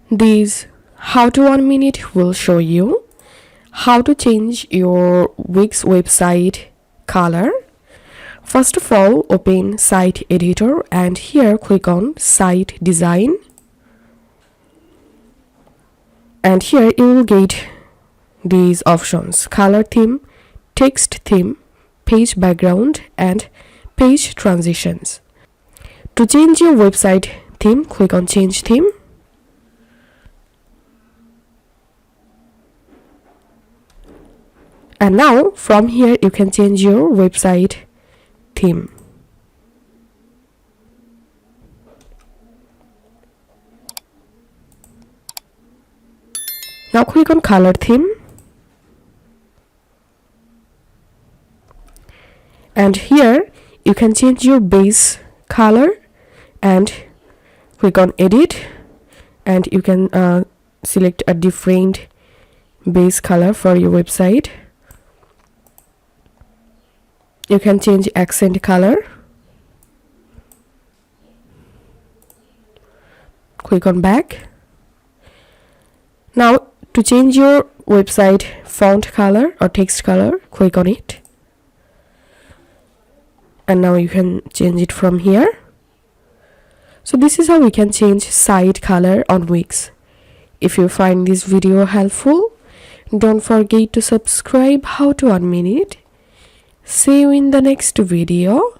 This how to 1 minute will show you how to change your Wix website color. First of all, open Site Editor and here click on Site Design. And here you will get these options: color theme, text theme, page background, and page transitions. To change your website theme, click on Change Theme. And now from here you can change your website theme. Now click on color theme. And here you can change your base color and click on edit, and you can select a different base color for your website. You can change accent color. Click on back. Now to change your website font color or text color, click on it. And now you can change it from here. So this is how we can change site color on Wix. If you find this video helpful, don't forget to subscribe how to 1 minute. See you in the next video.